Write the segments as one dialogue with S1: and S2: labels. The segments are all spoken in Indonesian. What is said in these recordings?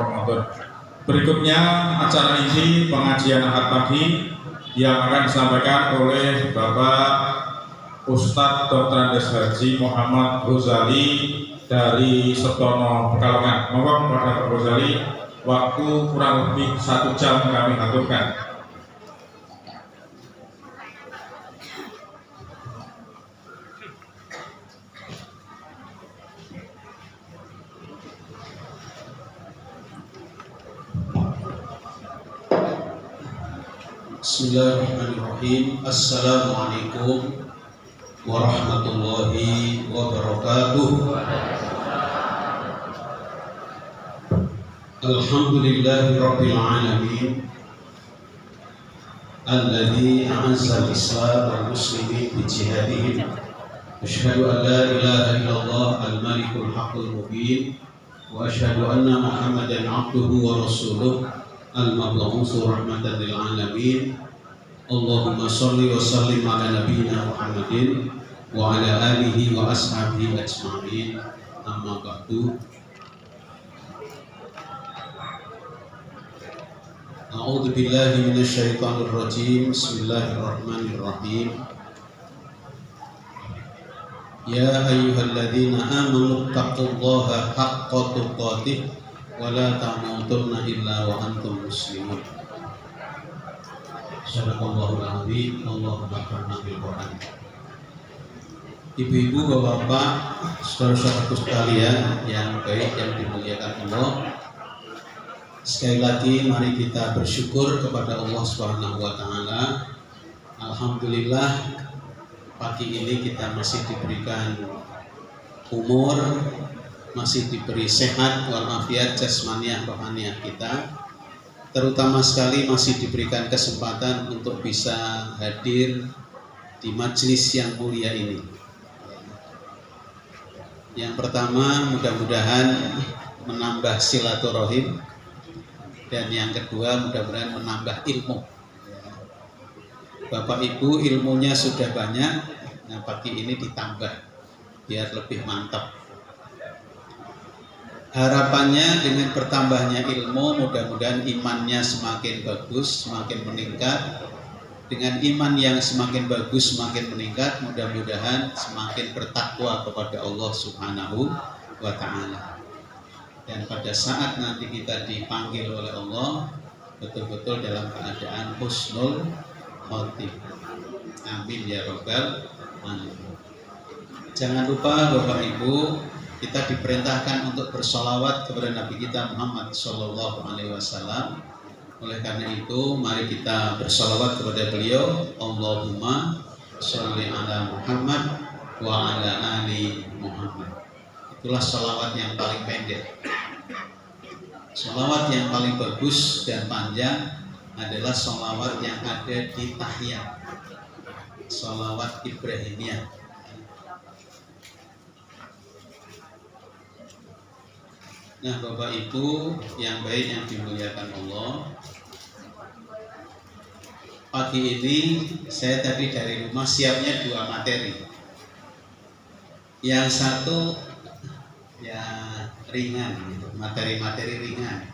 S1: Ramadan. Berikutnya acara ini pengajian Ahad pagi yang akan disampaikan oleh Bapak Ustadz Dr. Andes Haji Muhammad Ghazali dari Setono Pekalongan. Mohon Bapak Ghazali, waktu kurang lebih 1 jam kami aturkan.
S2: Bismillahirrahmanirrahim. Assalamualaikum warahmatullahi wabarakatuh. Alhamdulillahirabbil alamin alladzi a'azza al-islam wal muslimin bi jihadihim. Asyhadu an la ilaha illallah al-malikul haqqul mubin wa asyhadu anna Muhammadan 'abduhu wa rasuluh al-mab'uts rahmatan lil alamin. Allahumma shalli wa sallim ala nabiyyina Muhammadin wa ala alihi wa ashabihi ajma'in. Amma ba'du. A'udzu billahi minasy syaithanir rajim. Bismillahirrahmanirrahim. Ya ayyuhalladzina amanu taqullaha haqqa tuqatih wa la tamutunna illa wa antum muslimun. Sadaqallahul azim. Allahumma barna bil Qur'an. Ibu-ibu, bapak-bapak, saudara-saudaraku sekalian yang baik yang dimuliakan Allah, sekali lagi mari kita bersyukur kepada Allah Subhanahu wa taala. Alhamdulillah pagi ini kita masih diberikan umur, masih diberi sehat walafiat jasmaniah rohaniah kita. Terutama sekali masih diberikan kesempatan untuk bisa hadir di majelis yang mulia ini. Yang pertama, mudah-mudahan menambah silaturahim, dan yang kedua mudah-mudahan menambah ilmu. Bapak Ibu ilmunya sudah banyak, nah pagi ini ditambah biar lebih mantap. Harapannya dengan bertambahnya ilmu, mudah-mudahan imannya semakin bagus, semakin meningkat. Dengan iman yang semakin bagus, semakin meningkat, mudah-mudahan semakin bertakwa kepada Allah Subhanahu wa ta'ala. Dan pada saat nanti kita dipanggil oleh Allah, betul-betul dalam keadaan husnul khotimah. Amin ya rabbal alamin. Jangan lupa Bapak Ibu, kita diperintahkan untuk bersolawat kepada Nabi kita Muhammad Sallallahu Alaihi Wasallam. Oleh karena itu, mari kita bersolawat kepada beliau. Allahumma sholli ala Muhammad wa ala ali Muhammad. Itulah solawat yang paling pendek. Solawat yang paling bagus dan panjang adalah solawat yang ada di tahiyat, solawat Ibrahimiyah. Nah, Bapak Ibu yang baik yang dimuliakan Allah, pagi ini saya tadi dari rumah siapnya 2 materi. Yang satu ya ringan, materi-materi ringan.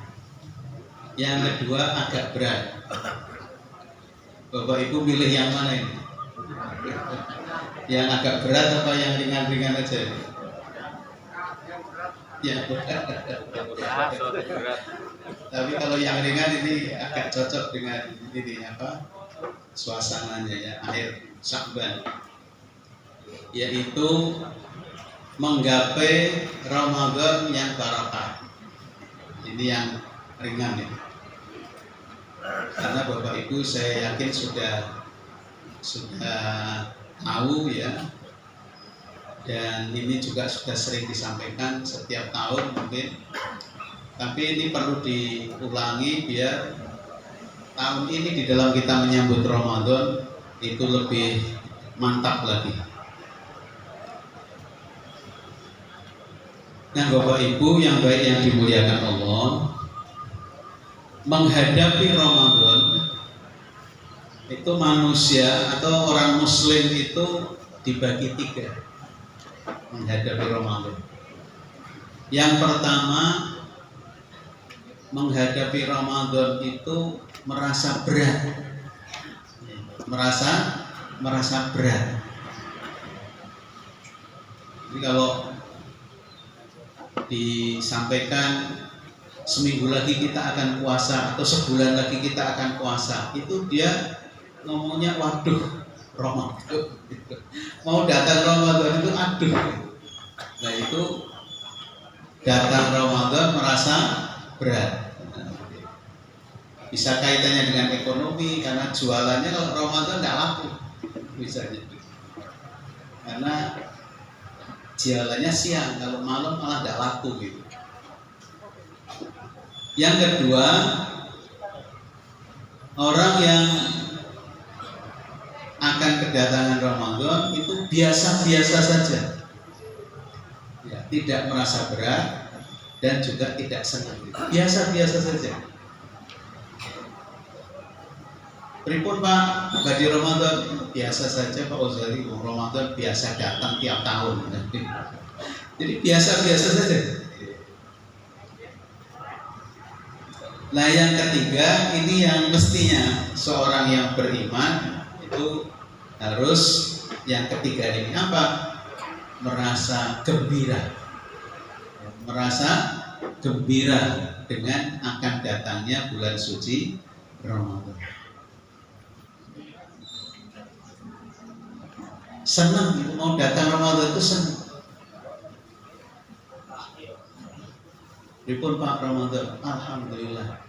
S2: Yang kedua agak berat. Bapak Ibu pilih yang mana ini? Yang agak berat apa yang ringan-ringan aja? Ya, tapi kalau yang ringan ini agak cocok dengan ini suasananya ya, akhir Sya'ban, yaitu menggapai Ramadan yang barokah. Ini yang ringan ya. Karena Bapak Ibu saya yakin sudah tahu ya. Dan ini juga sudah sering disampaikan setiap tahun mungkin. Tapi ini perlu diulangi biar tahun ini di dalam kita menyambut Ramadan itu lebih mantap lagi. Nah, Bapak Ibu yang baik yang dimuliakan Allah, menghadapi Ramadan itu manusia atau orang Muslim itu dibagi 3 menghadapi Ramadan. Yang pertama menghadapi Ramadan itu merasa berat, merasa berat. Jadi kalau disampaikan seminggu lagi kita akan puasa atau sebulan lagi kita akan puasa, itu dia ngomongnya waduh Ramadan, mau datang Ramadan itu aduh. Nah itu datang Ramadan merasa berat. Bisa kaitannya dengan ekonomi karena jualannya kalau Ramadan nggak laku, bisa jadi. Karena jualannya siang, kalau malam malah nggak laku gitu. Yang kedua, orang yang akan kedatangan Ramadan itu biasa-biasa saja, ya, tidak merasa berat dan juga tidak senang, biasa-biasa saja. Pripun Pak, bagi Ramadan biasa saja Pak Ghazali, Ramadan biasa datang tiap tahun. Jadi biasa-biasa saja. Nah yang ketiga, ini yang mestinya seorang yang beriman itu harus, yang ketiga ini apa? Merasa gembira. Merasa gembira dengan akan datangnya bulan suci Ramadan. Senang, mau datang Ramadan itu senang. Ripun Pak Ramadan, alhamdulillah.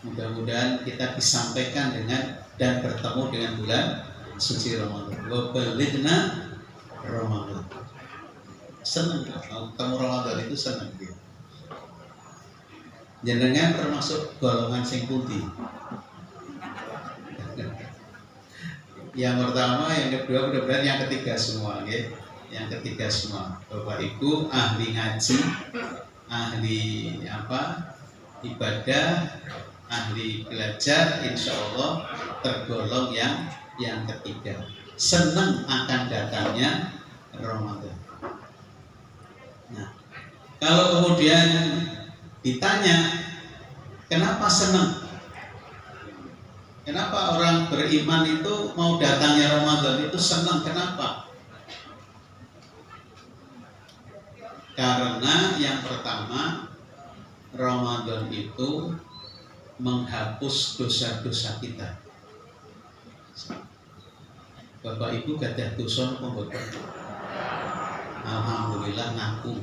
S2: Mudah-mudahan kita disampaikan dengan dan bertemu dengan bulan suci Ramadan. Wa baligna Ramadan. Senang kalau ketemu Ramadan itu senang gitu. Jenengan termasuk golongan sing pundi. Yang pertama, yang kedua, mudah-mudahan yang ketiga semua, gitu. Yang ketiga semua, Bapak Ibu ahli ngaji, ahli ibadah, ahli belajar, insya Allah tergolong yang ketiga. Senang akan datangnya Ramadan. Nah, kalau kemudian ditanya, kenapa senang? Kenapa orang beriman itu mau datangnya Ramadan itu senang? Kenapa? Karena yang pertama, Ramadan itu menghapus dosa-dosa kita. Bapak Ibu gadah dosa apa mboten? Alhamdulillah ngaku.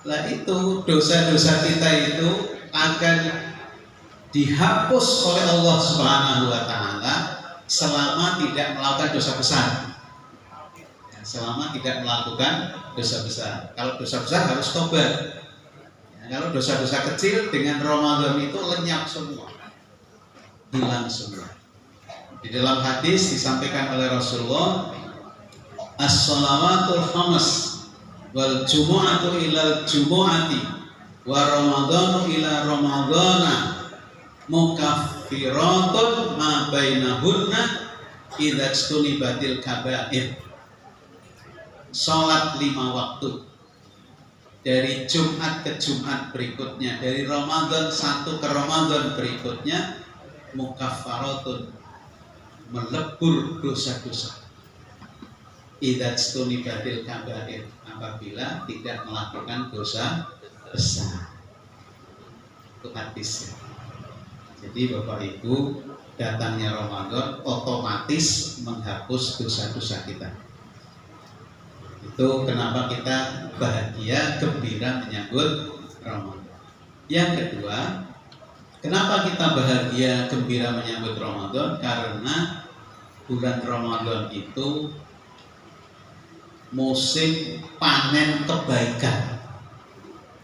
S2: Lah itu dosa-dosa kita itu akan dihapus oleh Allah Subhanahu wa taala selama tidak melakukan dosa besar. Selama tidak melakukan dosa besar. Kalau dosa besar harus tobat. Kalau dosa-dosa kecil dengan Ramadan itu lenyap semua, hilang semua. Di dalam hadis disampaikan oleh Rasulullah, as-salawatul khams wal jumu'atu ilal jumu'ati wa ramadhanu ila ramadhana mukaffiratun ma bainahunna idza istunibatil kaba'ir. Salat 5 waktu dari Jumat ke Jumat berikutnya, dari Ramadan satu ke Ramadan berikutnya, mukaffaratun, melebur dosa-dosa. Idza istunibatil kaba'ir, apabila tidak melakukan dosa besar. Itu hadisnya. Jadi Bapak Ibu, datangnya Ramadan otomatis menghapus dosa-dosa kita. Itu kenapa kita bahagia, gembira menyambut Ramadan. Yang kedua, kenapa kita bahagia, gembira menyambut Ramadan? Karena bulan Ramadan itu musim panen kebaikan.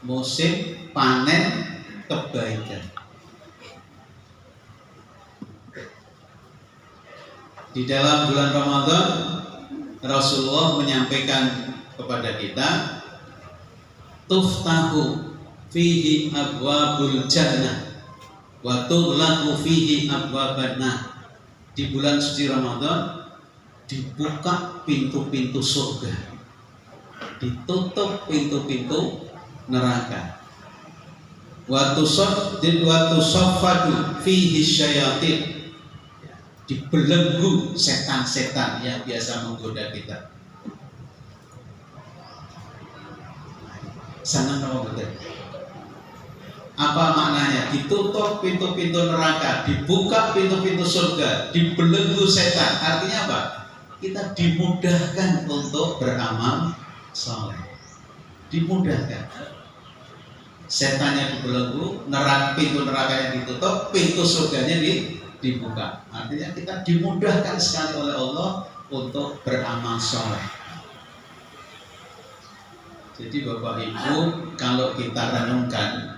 S2: Musim panen kebaikan. Di dalam bulan Ramadan, Rasulullah menyampaikan kepada kita, tuftahu fihi abwabul jannah wa tughlaqu fihi abwaban nar. Di bulan suci Ramadan dibuka pintu-pintu surga, ditutup pintu-pintu neraka. Wa tusaffadu fihi syayatin, dibelenggu setan-setan yang biasa menggoda kita. Sangat apa betul? Apa maknanya? Ditutup pintu-pintu neraka, dibuka pintu-pintu surga, dibelenggu setan. Artinya apa? Kita dimudahkan untuk beramal saleh. Dimudahkan. Setannya dibelenggu, pintu nerakanya ditutup, pintu surganya dibuka. Artinya kita dimudahkan sekali oleh Allah untuk beramal saleh. Jadi Bapak Ibu, kalau kita renungkan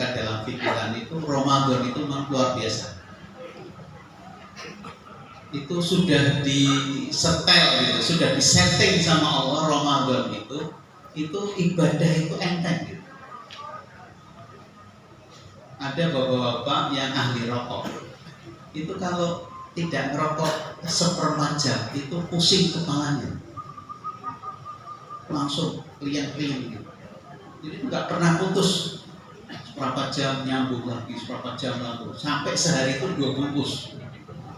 S2: dalam pikiran itu, Ramadan itu memang luar biasa. Itu sudah disetel gitu, sudah disetting sama Allah. Ramadan itu ibadah itu enteng gitu. Ada bapak-bapak yang ahli rokok, itu kalau tidak ngerokok seperempat jam itu pusing kepalanya, langsung kliang-kliang gitu. Jadi nggak pernah putus, seberapa jam nyambung lagi, seberapa jam lagi, sampai sehari itu 2 bungkus.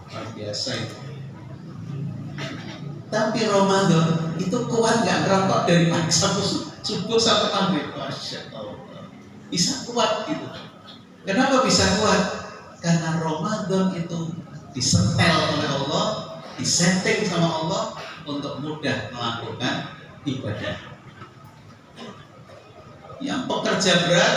S2: Luar biasa itu. Tapi Ramadan itu kuat nggak ngerokok dari pagi sampai subuh sampai maghrib. Masya Allah, bisa kuat gitu. Kenapa bisa kuat? Karena Ramadan itu disetel oleh Allah, disetting sama Allah untuk mudah melakukan ibadah. Yang pekerja berat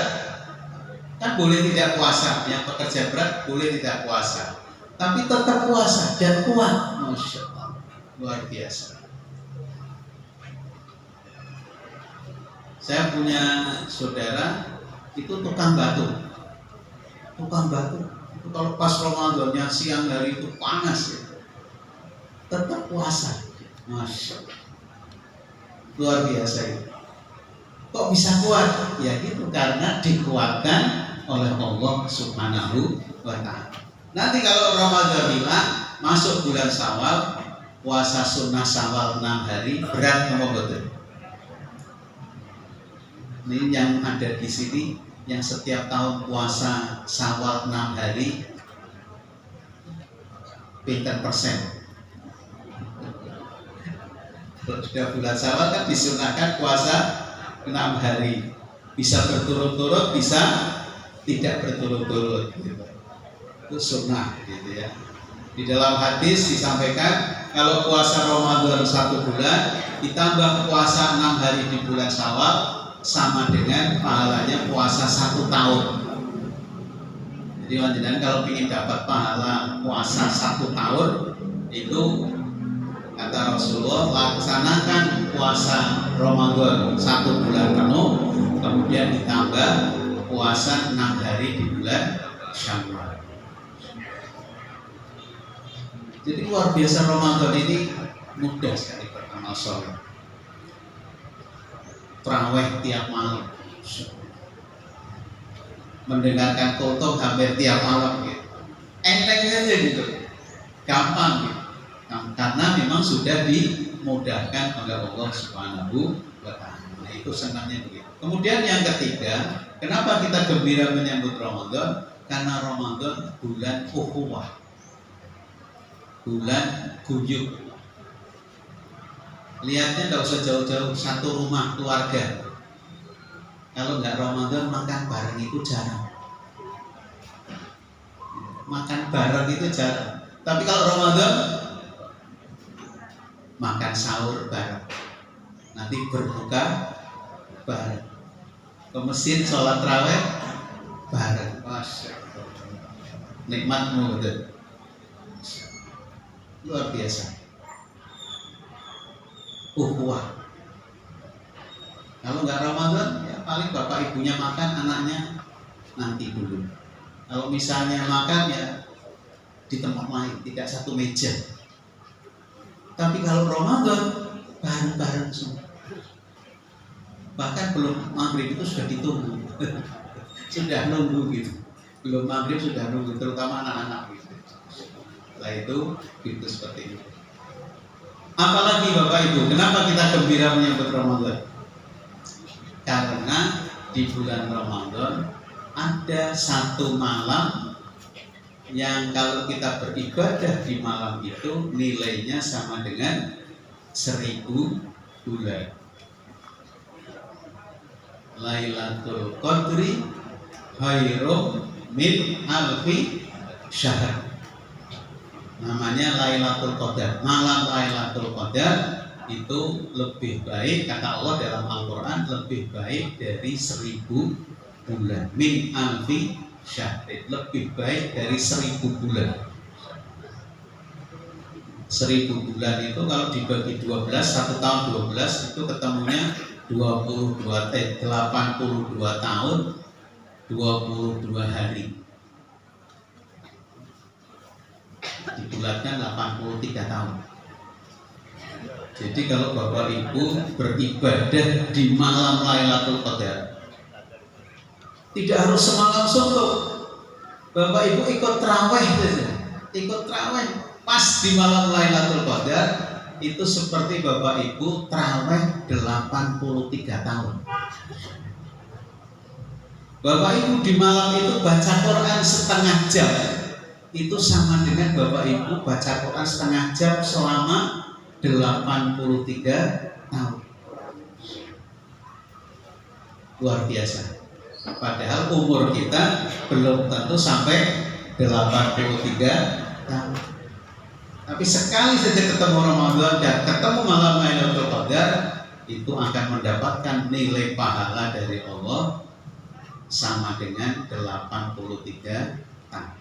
S2: kan boleh tidak puasa, yang pekerja berat boleh tidak puasa, tapi tetap puasa dan kuat. Masya Allah, luar biasa. Saya punya saudara itu tukang batu. Itu kalau pas Ramadannya siang hari itu panas ya, tetap puasa. Masya Allah, luar biasa itu. Kok bisa kuat? Ya itu karena dikuatkan oleh Allah Subhanahu wa ta'ala. Nanti kalau Ramadan bilang masuk bulan Syawal, puasa sunnah Syawal 6 hari, berat apa betul? Ini yang ada di sini, yang setiap tahun puasa Syawal 6 hari, pinter persen. Kalau sudah bulan Syawal kan disunahkan puasa 6 hari, bisa berturut-turut, bisa tidak berturut-turut gitu. Itu sunnah gitu ya. Di dalam hadis disampaikan kalau puasa Ramadan 1 bulan ditambah puasa 6 hari di bulan Syawal sama dengan pahalanya puasa 1 tahun. Jadi panjenengan kalau ingin dapat pahala puasa 1 tahun itu, kata Rasulullah, laksanakan puasa Ramadan 1 bulan penuh, kemudian ditambah puasa 6 hari di bulan Syawal. Jadi luar biasa Ramadan ini mudah sekali beramal saleh. Tarawih tiap malam, mendengarkan khutbah hampir tiap malam gitu. Enteng aja gitu, gampang gitu. Karena memang sudah dimudahkan oleh Allah Subhanahu wa ta'ala. Nah, itu senangnya begitu. Kemudian yang ketiga, kenapa kita gembira menyambut Ramadan? Karena Ramadan bulan ukhuwah, bulan guyub. Lihatnya tidak usah jauh-jauh, satu rumah keluarga, kalau nggak Ramadan makan bareng itu jarang. Makan bareng itu jarang. Tapi kalau Ramadan makan sahur bareng, nanti berbuka bareng, ke masjid sholat tarawih bareng. Masya Allah, nikmatmu betul, luar biasa. Ukhuwah. Kalau nggak Ramadan, ya paling bapak ibunya makan, anaknya nanti dulu. Kalau misalnya makan ya di tempat lain, tidak satu meja. Tapi kalau Ramadan bareng-bareng semua. Bahkan belum maghrib itu sudah ditunggu, sudah nunggu gitu. Belum maghrib sudah nunggu, terutama anak-anak gitu. Setelah itu gitu seperti itu. Apalagi Bapak Ibu, kenapa kita gembira menyambut Ramadan? Karena di bulan Ramadan ada satu malam yang kalau kita beribadah di malam itu nilainya sama dengan 1000 bulan. Lailatul Qadri khairum min alfi syahr. Namanya Lailatul Qadar. Malam Lailatul Qadar itu lebih baik, kata Allah dalam Al-Quran, lebih baik dari 1000 bulan. Min alfi syahr, lebih baik dari 1000 bulan. 1000 bulan itu kalau dibagi 12, 1 tahun 12 itu ketemunya 82 tahun 22 hari. Dibulatkan 83 tahun. Jadi kalau Bapak Ibu beribadah di malam Lailatul Qadar, tidak harus semalam suntuk. Bapak Ibu ikut tarawih saja. Ikut tarawih pas di malam Lailatul Qadar itu seperti Bapak Ibu tarawih 83 tahun. Bapak Ibu di malam itu baca Quran setengah jam, itu sama dengan Bapak Ibu baca Quran setengah jam selama 83 tahun. Luar biasa. Padahal umur kita belum tentu sampai 83 tahun. Tapi sekali saja ketemu Ramadan dan ketemu malam Lailatul Qadar, itu akan mendapatkan nilai pahala dari Allah sama dengan 83 tahun.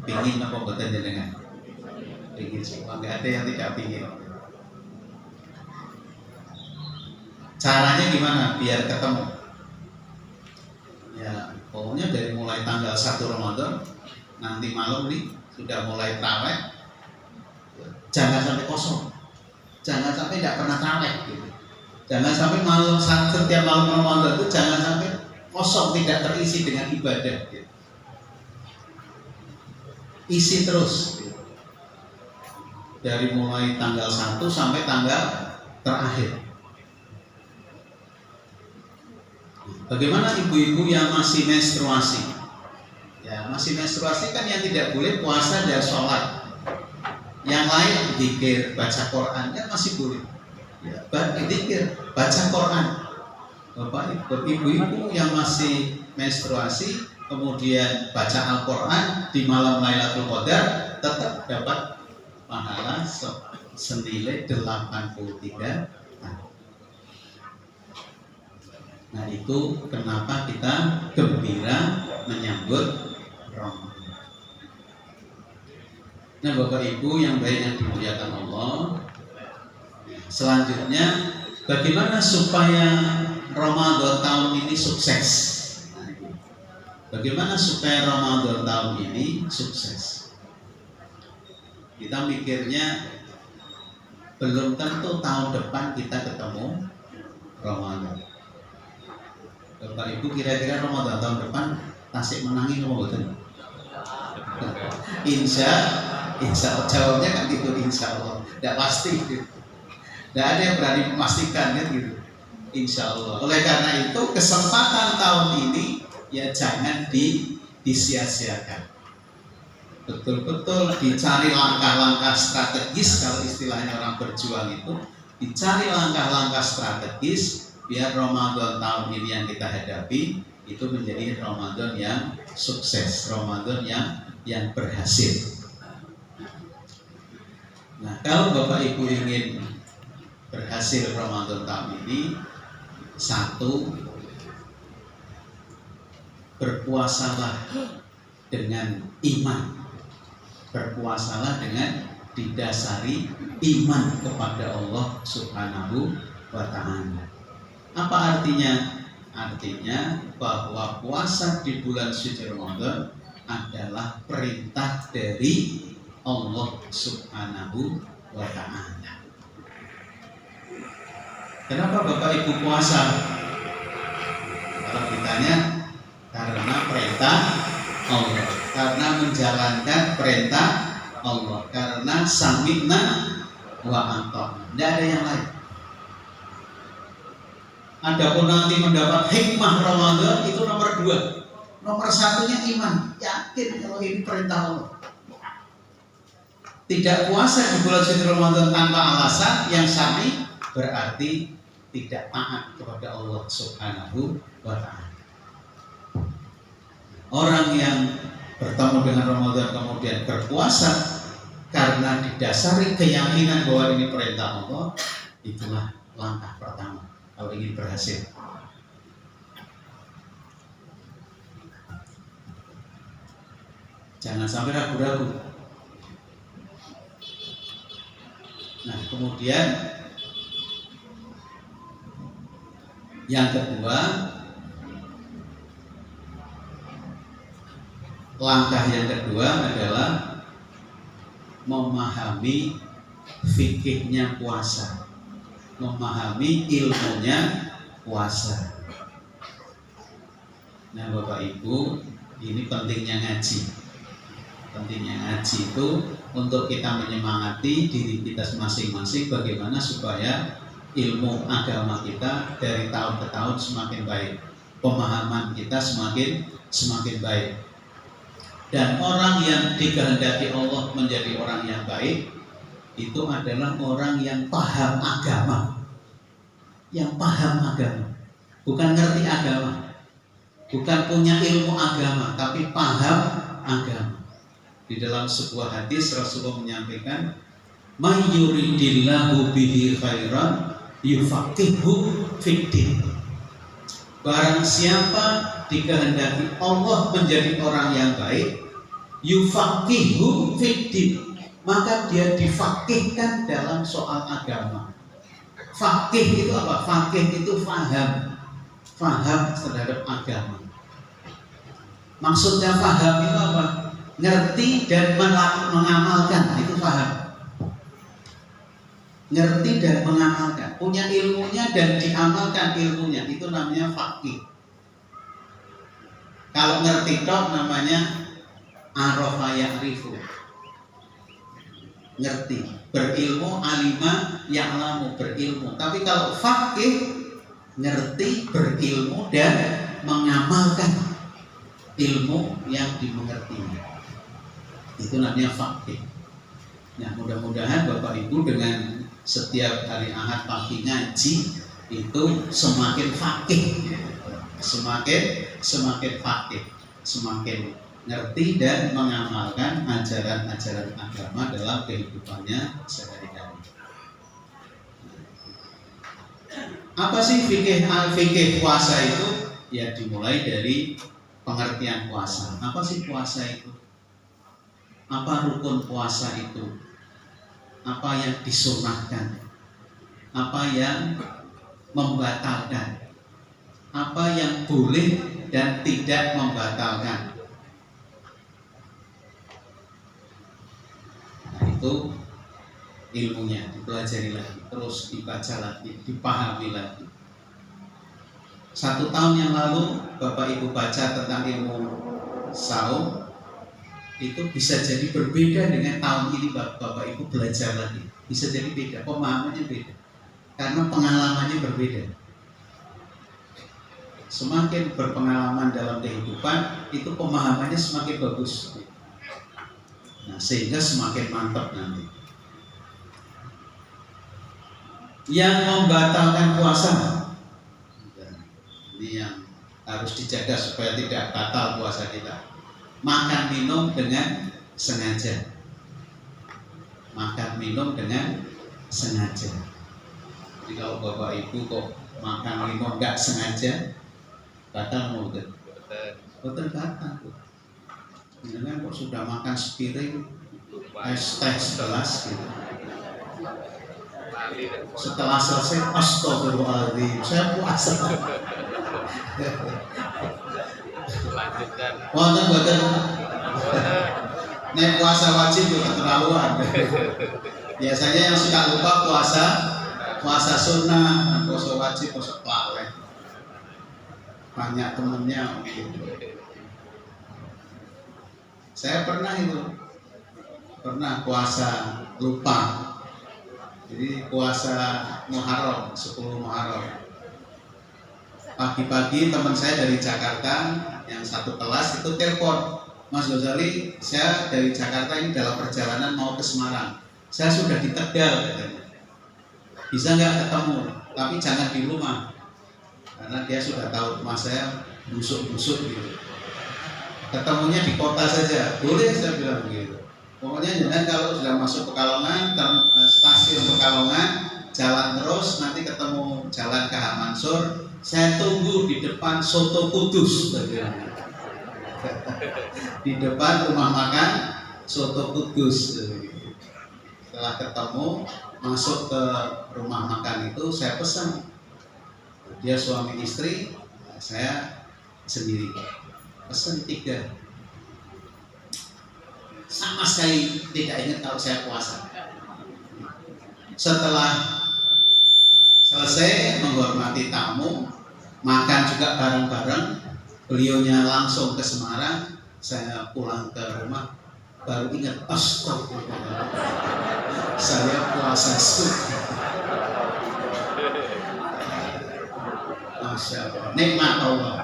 S2: Pingin apa betul jenengan? Pingin semua, nggak ada yang tidak pingin. Caranya gimana biar ketemu? Ya, pokoknya dari mulai tanggal 1 Ramadan nanti malam nih sudah mulai tarawih, jangan sampai kosong, jangan sampai tidak pernah tarawih gitu. Jangan sampai setiap malam Ramadan itu jangan sampai kosong, tidak terisi dengan ibadah gitu. Isi terus gitu. Dari mulai tanggal 1 sampai tanggal terakhir. Bagaimana ibu-ibu yang masih menstruasi? Ya, masih menstruasi kan yang tidak boleh puasa dan sholat. Yang lain zikir, baca Quran kan masih boleh. Ya, zikir, baca Quran. Bapak ibu-ibu yang masih menstruasi kemudian baca Al-Quran di malam Lailatul Qadar tetap dapat pahala senilai 83 tahun. Nah, itu kenapa kita gembira menyambut Ramadan. Nah, Bapak Ibu yang baik yang dimuliakan Allah, selanjutnya bagaimana supaya Ramadan tahun ini sukses? Bagaimana supaya Ramadan tahun ini sukses? Kita mikirnya belum tentu tahun depan kita ketemu Ramadan. Bapak Ibu kira-kira Ramadan tahun depan Tasik menangi apa betul? Insya Allah, jawabnya kan gitu, insya Allah. Tidak pasti gitu. Tidak ada yang berani memastikan kan gitu. Insya Allah. Oleh karena itu kesempatan tahun ini ya jangan disia-siakan. Betul-betul dicari langkah-langkah strategis, kalau istilahnya orang berjuang itu dicari langkah-langkah strategis biar Ramadan tahun ini yang kita hadapi itu menjadi Ramadan yang sukses, Ramadan yang berhasil. Nah, kalau Bapak Ibu ingin berhasil Ramadan tahun ini, satu, berpuasalah dengan iman. Berpuasalah dengan didasari iman kepada Allah Subhanahu wa ta'ala. Apa artinya? Artinya bahwa puasa di bulan suci Ramadan adalah perintah dari Allah Subhanahu wa ta'ala. Kenapa Bapak Ibu puasa? Kalau ditanya, karena perintah Allah, karena menjalankan perintah Allah, karena sami'na wa ata'na. Tidak ada yang lain. Adapun nanti mendapat hikmah Ramadan itu nomor 2. Nomor 1-nya iman, yakin kalau ini perintah Allah. Tidak puasa di bulan suci Ramadan tanpa alasan yang syar'i berarti tidak taat kepada Allah Subhanahu wa Ta'ala. Orang yang bertemu dengan Ramadan kemudian berpuasa karena didasari keyakinan bahwa ini perintah Allah, itulah langkah pertama kalau ingin berhasil. Jangan sampai ragu-ragu. Nah, kemudian yang kedua, langkah yang kedua adalah memahami fikihnya puasa, memahami ilmunya puasa. Nah, Bapak Ibu, ini pentingnya ngaji. Pentingnya ngaji itu untuk kita menyemangati diri kita masing-masing bagaimana supaya ilmu agama kita dari tahun ke tahun semakin baik, pemahaman kita semakin baik. Dan orang yang dikehendaki Allah menjadi orang yang baik itu adalah orang yang paham agama, bukan ngerti agama, bukan punya ilmu agama, tapi paham agama. Di dalam sebuah hadis Rasulullah menyampaikan, "May yuridillahu bihi khairan yufaqihu fiddin." Barang siapa dikehendaki Allah menjadi orang yang baik, yufaqihu fiddin, maka dia difaqihkan dalam soal agama. Faqih itu apa? Faqih itu faham terhadap agama. Maksudnya faham itu apa? Ngerti dan mengamalkan, itu paham. Ngerti dan mengamalkan, punya ilmunya dan diamalkan ilmunya, itu namanya faqih. Kalau ngerti tok namanya arafa ya'rifu, ngerti, berilmu, alima ya'lamu, berilmu. Tapi kalau faqih, ngerti, berilmu dan mengamalkan ilmu yang dimengertinya, itu namanya faqih. Nah, mudah-mudahan Bapak Ibu dengan setiap hari Ahad pagi ngaji itu semakin faqih, semakin faqih, semakin ngerti dan mengamalkan ajaran-ajaran agama dalam kehidupannya sehari-hari. Apa sih fikih puasa itu? Ya, dimulai dari pengertian puasa. Apa sih puasa itu? Apa rukun puasa itu? Apa yang disunahkan? Apa yang membatalkan? Apa yang boleh dan tidak membatalkan? Nah, itu ilmunya dipelajari lagi, terus dibaca lagi, dipahami lagi. 1 tahun yang lalu Bapak Ibu baca tentang ilmu saum, itu bisa jadi berbeda dengan tahun ini Bapak Ibu belajar lagi. Bisa jadi beda, pemahamannya beda, karena pengalamannya berbeda. Semakin berpengalaman dalam kehidupan, itu pemahamannya semakin bagus. Nah, sehingga semakin mantap nanti. Yang membatalkan puasa, ini yang harus dijaga supaya tidak batal puasa kita. Makan minum dengan sengaja. Makan minum dengan sengaja. Jadi kalau Bapak Ibu kok makan minum nggak sengaja, batal mau betul? Betul batal. Jangan kok sudah makan sepiring es teh segelas gitu. Setelah selesai, astagfirullahaladzim, saya puasa. Wonten nek puasa wajib juga keterlaluan. Biasanya yang suka lupa puasa sunnah, puasa wajib, puasa paleh. Banyak temennya gitu. Saya pernah puasa lupa. Jadi puasa Muharram, 10 Muharram. Pagi-pagi teman saya dari Jakarta yang satu kelas itu telepon, Mas Ghazali, saya dari Jakarta ini dalam perjalanan mau ke Semarang. Saya sudah di Tegal, katanya. Bisa nggak ketemu? Tapi jangan di rumah, karena dia sudah tahu rumah saya busuk-busuk gitu. Ketemunya di kota saja, boleh, saya bilang begitu. Pokoknya jangan kalau sudah masuk Pekalongan, stasiun Pekalongan, jalan terus, nanti ketemu jalan ke H. Mansur, saya tunggu di depan Soto Kudus, di depan rumah makan Soto Kudus. Setelah ketemu, masuk ke rumah makan itu, saya pesan. Dia suami istri, saya sendiri. Pesan 3. Sama sekali tidak ingat kalau saya puasa. Setelah selesai menghormati tamu, makan juga bareng-bareng, beliaunya langsung ke Semarang, saya pulang ke rumah, baru ingat, astagfirullah, saya puasa sunnah. Masya Allah, nikmat Allah,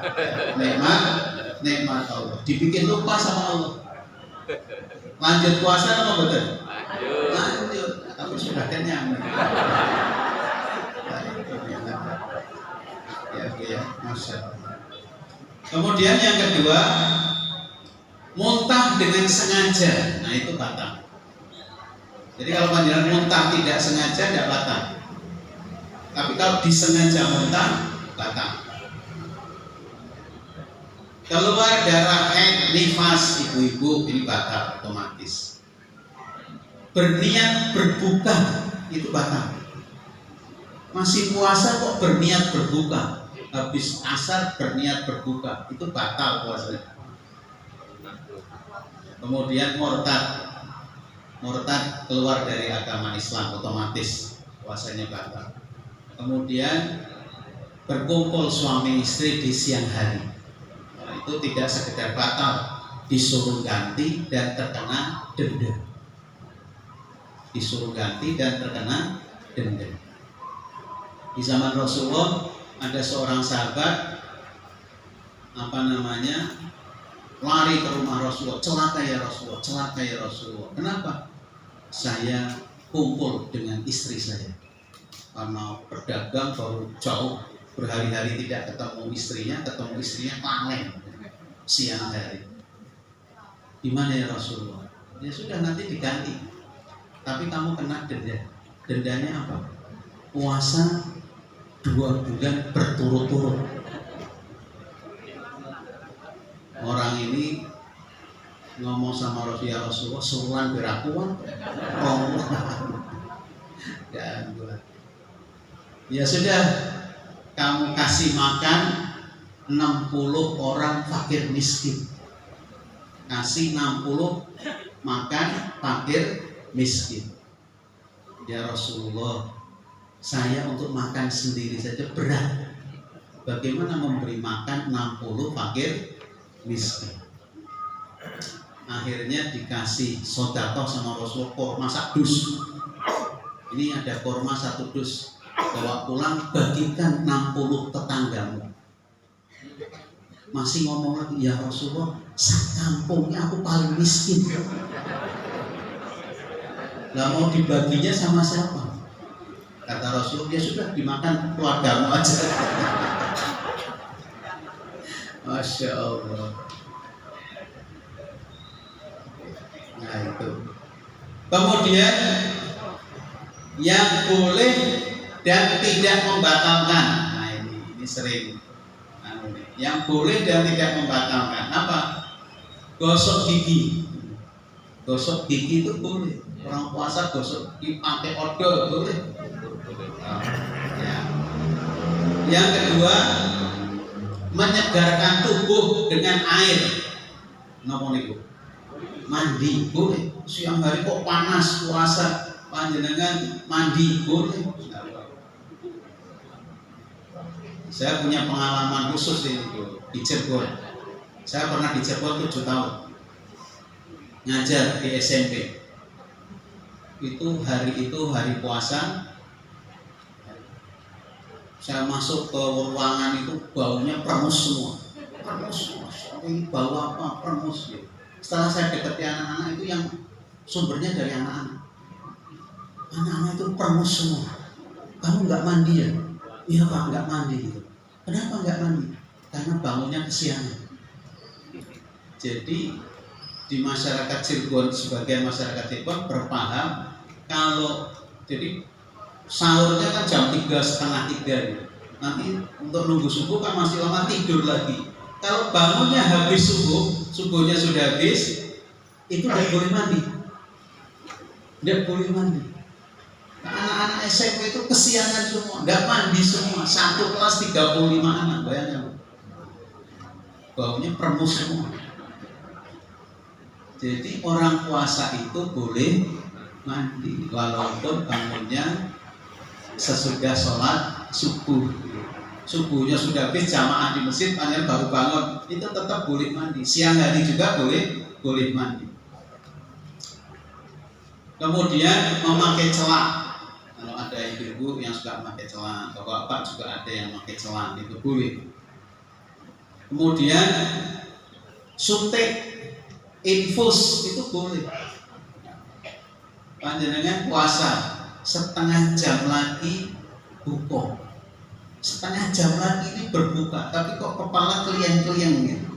S2: nikmat Allah, dibikin lupa sama Allah. Lanjut puasa apa betul? Lanjut, tapi sudah kenyang. Ya, Masya Allah. Kemudian yang kedua, muntah dengan sengaja. Nah itu batal. Jadi kalau panjenengan muntah tidak sengaja tidak batal. Tapi kalau disengaja muntah batal. Keluar darah haid, nifas ibu-ibu ini batal otomatis. Berniat berbuka itu batal. Masih puasa kok berniat berbuka, habis asar berniat berbuka, itu batal puasanya. Kemudian murtad keluar dari agama Islam, otomatis puasanya batal. Kemudian berkumpul suami istri di siang hari, nah, itu tidak sekedar batal, disuruh ganti dan terkena denda. Disuruh ganti dan terkena denda. Di zaman Rasulullah ada seorang sahabat lari ke rumah Rasulullah, celaka ya Rasulullah, celaka ya Rasulullah. Kenapa? Saya kumpul dengan istri saya karena berdagang baru jauh, berhari-hari tidak ketemu istrinya paling siang hari. Gimana ya Rasulullah? Ya sudah, nanti diganti, tapi kamu kena denda. Dendanya apa? Puasa 2 bulan berturut-turut. Orang ini ngomong sama Rasulullah, suruhan berakuan, ya sudah, kamu kasih makan 60 orang fakir miskin. Kasih 60 makan fakir miskin. Ya Rasulullah, saya untuk makan sendiri saja berat. Bagaimana memberi makan 60 fakir miskin? Akhirnya dikasih sedekah sama Rasulullah, korma 1 dus. Ini ada korma 1 dus. Bawa pulang, bagikan 60 tetanggamu. Masih ngomong lagi, ya Rasulullah, sekampungnya aku paling miskin. Lah mau dibaginya sama siapa? Kata Rasul, ya sudah, dimakan keluargamu aja. Masya Allah. Nah itu. Kemudian yang boleh dan tidak membatalkan. Nah ini sering. Yang boleh dan tidak membatalkan apa? Gosok gigi. Gosok gigi itu boleh. Orang puasa gosok gigi pakai odol boleh. Ya. Yang kedua, menyegarkan tubuh dengan air. Napa niku? Mandi boleh. Siang hari kok panas puasa, panjenengan mandi boleh. Saya punya pengalaman khusus di Cirebon. Saya pernah di Cirebon 7 tahun ngajar di SMP. Hari puasa, Saya masuk ke ruangan itu baunya perengus semua. Perengus, ini bau apa? Perengus. Gitu. Setelah saya dekati anak-anak itu yang sumbernya dari anak-anak. Anak-anak itu perengus semua. Kamu nggak mandi ya? Iya Pak, nggak mandi. Gitu. Kenapa nggak mandi? Karena bangunnya kesiangan. Jadi di masyarakat Cirebon, sebagian masyarakat Cirebon berpaham kalau jadi sahurnya kan jam 3:30 gitu. Nanti untuk nunggu subuh kan masih lama, tidur lagi. Kalau bangunnya habis subuhnya sudah habis, itu tidak boleh mandi. Tidak boleh mandi. Nah, anak-anak SMP itu kesiangan semua, tidak mandi semua. Satu kelas 35 anak, bayangkan. Baunya perengus semua. Jadi orang puasa itu boleh mandi walaupun bangunnya sesudah sholat subuh. Subuhnya sudah habis jamaah di masjid, hanya baru bangun, itu tetap boleh mandi. Siang hari juga boleh mandi. Kemudian memakai celak. Kalau ada ibu-ibu yang suka memakai celak, atau bapak juga ada yang memakai celak, itu boleh. Kemudian suntik, infus itu boleh. Panjenengan puasa setengah jam lagi buka, setengah jam lagi ini berbuka, tapi kok kepala klien-klien gitu.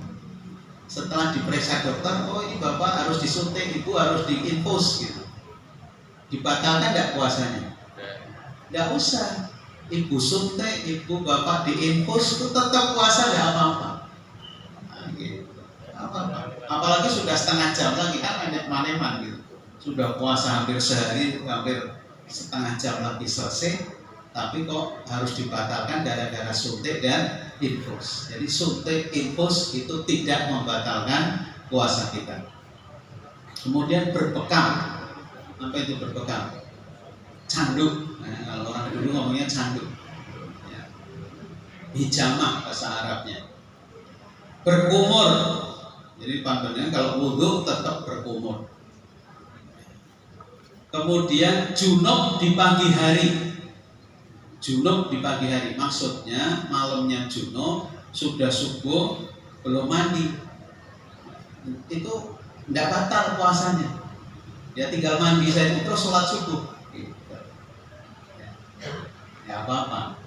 S2: Setelah diperiksa dokter, oh ini bapak harus disuntik, ibu harus diinfus gitu. Dibatalkan tidak puasanya? Tidak usah. Ibu suntik, ibu bapak diinfus, itu tetap puasa, tidak apa-apa. Nah, gitu. Apa-apa. Apalagi sudah setengah jam lagi kan maneman gitu. Sudah puasa hampir sehari, hampir setengah jam lagi selesai, tapi kok harus dibatalkan gara-gara suntik dan infus. Jadi suntik, infus itu tidak membatalkan puasa kita. Kemudian berbekam. Apa itu berbekam? Canduk. Nah, kalau orang dulu ngomongnya canduk. Ya. Hijamah bahasa Arabnya. Berkumur. Jadi pandangannya kalau wudhu tetap berkumur. Kemudian junub di pagi hari. Junub di pagi hari, maksudnya malamnya junub, sudah subuh belum mandi, itu tidak batal puasanya. Ya tinggal mandi saja terus sholat subuh. Ya apa-apa.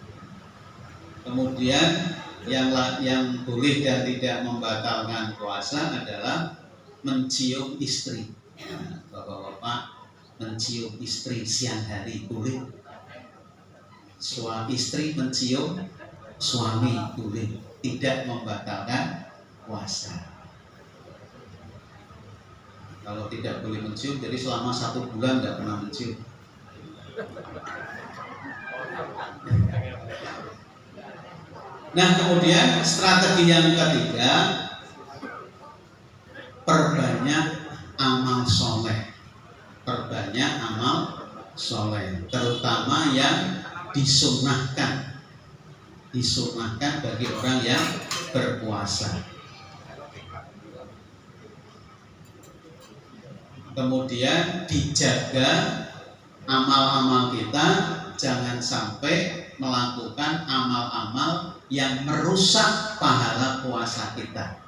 S2: Kemudian yang boleh dan tidak membatalkan puasa adalah mencium istri. Nah, bapak-bapak mencium istri siang hari boleh. Suami istri mencium suami boleh, tidak membatalkan puasa. Kalau tidak boleh mencium, jadi selama 1 bulan tidak pernah mencium. Nah kemudian strategi yang ketiga, perbanyak amal soleh. Perbanyak amal soleh, terutama yang disunahkan bagi orang yang berpuasa. Kemudian dijaga amal-amal kita, jangan sampai melakukan amal-amal yang merusak pahala puasa kita.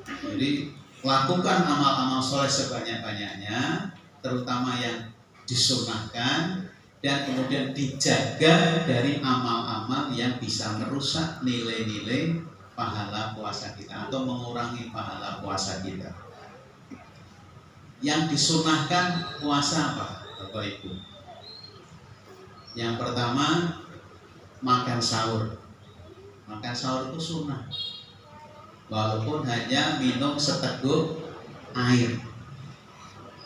S2: Jadi lakukan amal-amal soleh sebanyak-banyaknya, terutama yang disunahkan, dan kemudian dijaga dari amal-amal yang bisa merusak nilai-nilai pahala puasa kita atau mengurangi pahala puasa kita. Yang disunahkan puasa apa, Bapak Ibu? Yang pertama, makan sahur. Makan sahur itu sunnah, walaupun hanya minum seteguk air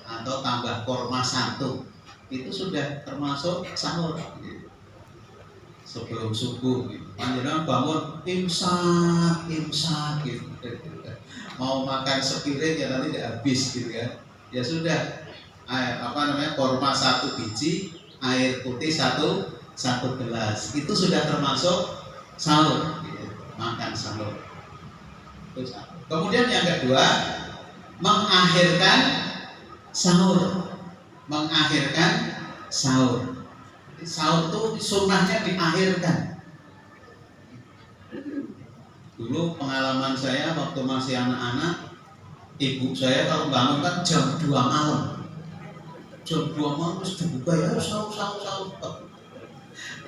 S2: atau tambah kurma 1, itu sudah termasuk sahur. Sebelum subuh, panjenengan bangun imsak gitu. Mau makan sepiring ya nanti tidak habis gitu kan. Ya sudah, kurma 1 biji, air putih 1 gelas, itu sudah termasuk sahur, gitu. Makan sahur. Kemudian yang kedua, mengakhirkan sahur. Sahur itu sunnahnya diakhirkan, Dulu pengalaman saya waktu masih anak-anak, ibu saya kalau bangun kan jam 2 malam. Jam 2 malam terus dibuka ya sahur.